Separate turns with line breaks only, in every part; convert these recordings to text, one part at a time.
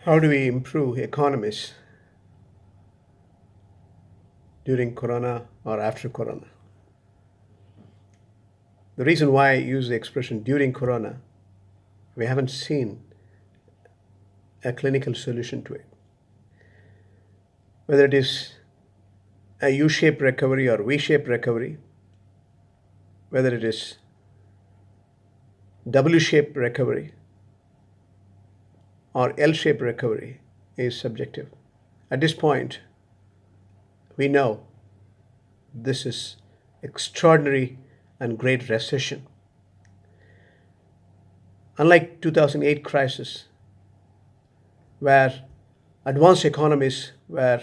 How do we improve economies during Corona or after Corona? The reason why I use the expression during Corona, we haven't seen a clinical solution to it. Whether it is a U-shaped recovery or V-shaped recovery, whether it is W-shaped recovery or L-shaped recovery is subjective. At this point, we know this is extraordinary and great recession. Unlike 2008 crisis, where advanced economies were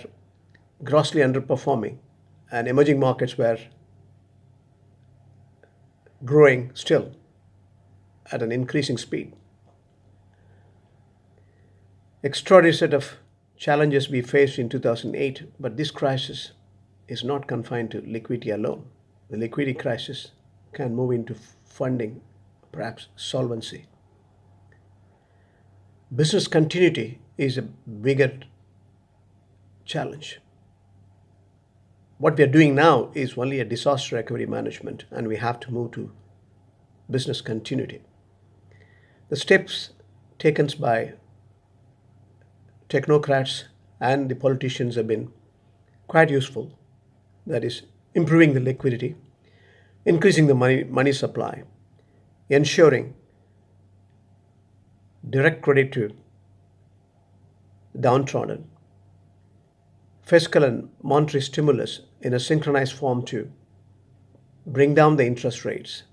grossly underperforming and emerging markets were growing still at an increasing speed. Extraordinary set of challenges we faced in 2008, but this crisis is not confined to liquidity alone. The liquidity crisis can move into funding, perhaps solvency. Business continuity is a bigger challenge. What we are doing now is only a disaster recovery management, and we have to move to business continuity. The steps taken by technocrats and the politicians have been quite useful. That is, improving the liquidity, increasing the money supply, ensuring direct credit to downtrodden, fiscal and monetary stimulus in a synchronized form to bring down the interest rates,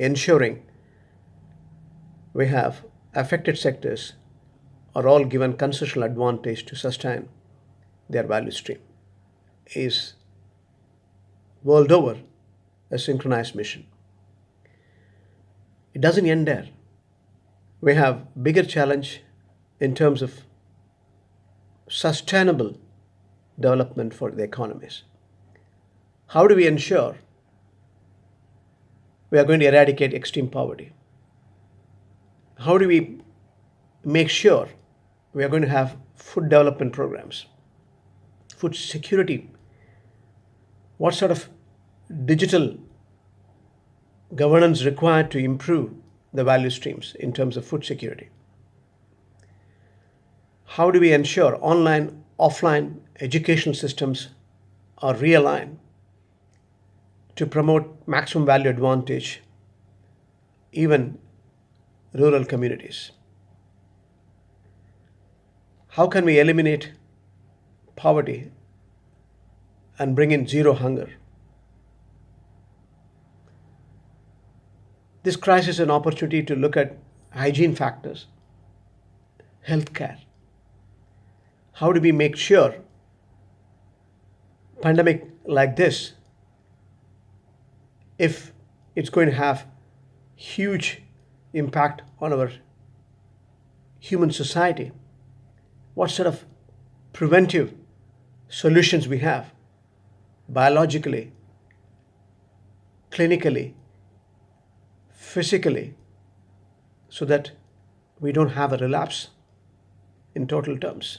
ensuring we have affected sectors are all given concessional advantage to sustain their value stream is world over a synchronized mission. It doesn't end there. We have bigger challenge in terms of sustainable development for the economies. How do we ensure we are going to eradicate extreme poverty? How do we make sure we are going to have food development programs, food security? What sort of digital governance required to improve the value streams in terms of food security? How do we ensure online, offline educational systems are realigned to promote maximum value advantage, even rural communities? How can we eliminate poverty and bring in zero hunger? This crisis is an opportunity to look at hygiene factors, healthcare. How do we make sure pandemic like this, if it's going to have huge impact on our human society, what sort of preventive solutions we have biologically, clinically, physically, so that we don't have a relapse in total terms?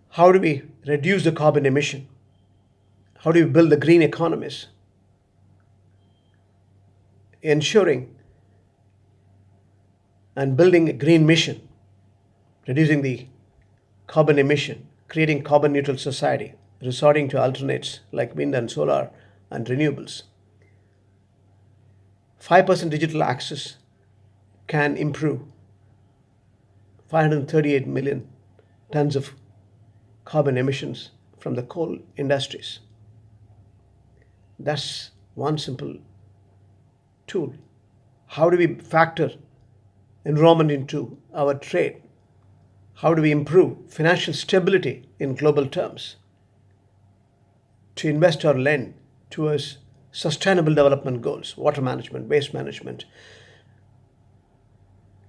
How do we reduce the carbon emission? How do we build the green economies? Ensuring and building a green mission, reducing the carbon emission, creating carbon neutral society, resorting to alternates like wind and solar and renewables. 5% digital access can improve 538 million tons of carbon emissions from the coal industries. That's one simple tool. How do we factor environment into our trade? How do we improve financial stability in global terms to invest or lend towards sustainable development goals, water management, waste management,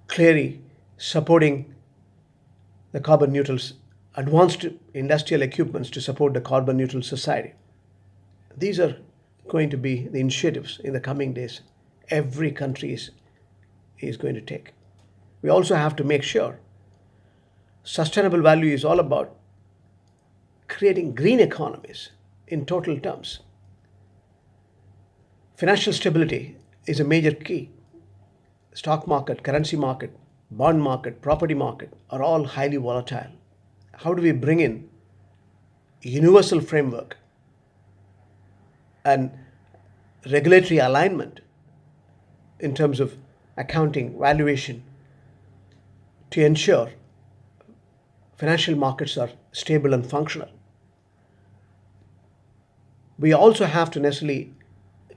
clearly supporting the carbon neutral, advanced industrial equipments to support the carbon neutral society? These are going to be the initiatives in the coming days every country is going to take. We also have to make sure sustainable value is all about creating green economies in total terms. Financial stability is a major key. Stock market, currency market, bond market, property market are all highly volatile. How do we bring in universal framework and regulatory alignment in terms of accounting, valuation to ensure financial markets are stable and functional? We also have to necessarily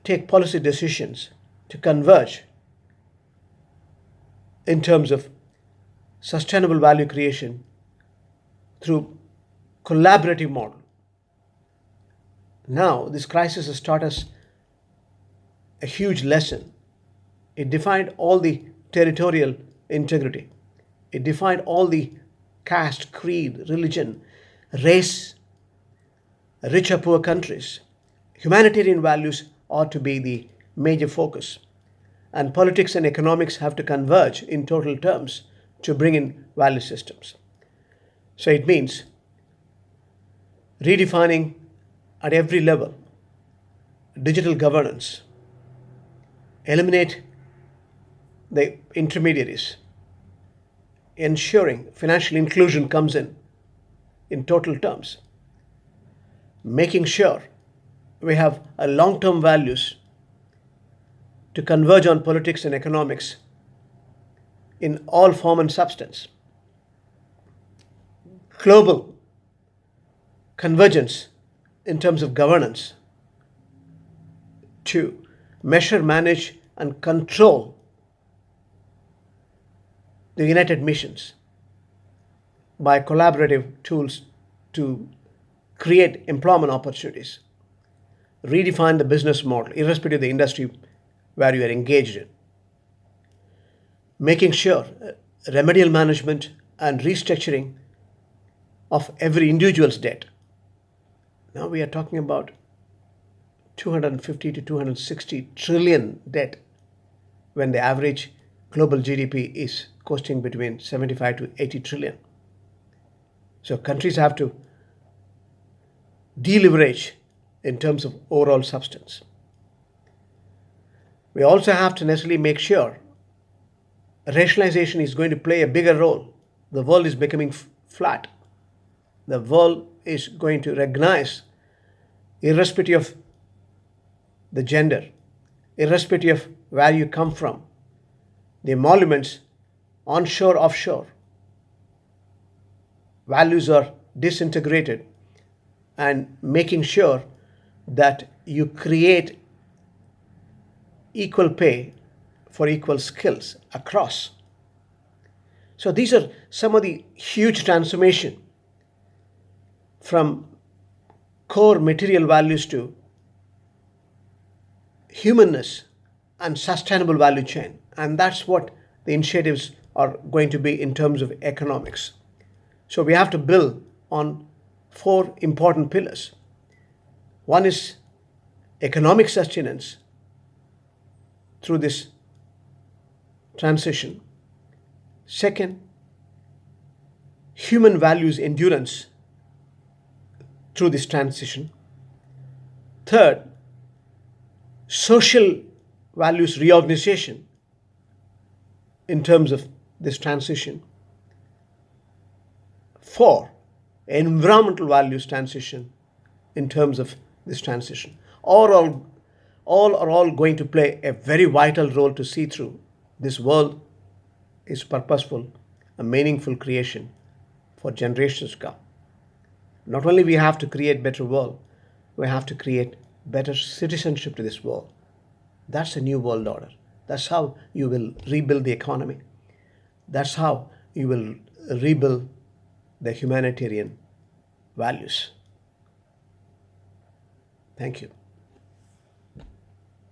take policy decisions to converge in terms of sustainable value creation through collaborative model. Now, this crisis has taught us a huge lesson. It defined all the territorial integrity. It defined all the caste, creed, religion, race, rich or poor countries. Humanitarian values ought to be the major focus. And politics and economics have to converge in total terms to bring in value systems. So it means redefining at every level digital governance, eliminate the intermediaries, ensuring financial inclusion comes in total terms, making sure we have a long-term values to converge on politics and economics in all form and substance. Global convergence in terms of governance to measure, manage, and control the United Nations by collaborative tools to create employment opportunities, redefine the business model irrespective of the industry where you are engaged in, making sure remedial management and restructuring of every individual's debt. Now we are talking about 250 to 260 trillion debt when the average global GDP is costing between 75 to 80 trillion. So countries have to deleverage in terms of overall substance. We also have to necessarily make sure rationalization is going to play a bigger role. The world is becoming flat. The world is going to recognize, irrespective of the gender, irrespective of where you come from, the emoluments onshore, offshore, values are disintegrated, and making sure that you create equal pay for equal skills across. So these are some of the huge transformation from core material values to humanness and sustainable value chain. And that's what the initiatives are going to be in terms of economics. So we have to build on four important pillars. One is economic sustenance through this transition. Second, human values endurance through this transition. Third, social values reorganization in terms of this transition. Four, environmental values transition in terms of this transition. All are going to play a very vital role to see through this world is purposeful, a meaningful creation for generations to come. Not only we have to create better world, we have to create better citizenship to this world. That's a new world order. That's how you will rebuild the economy. That's how you will rebuild the humanitarian values. Thank you.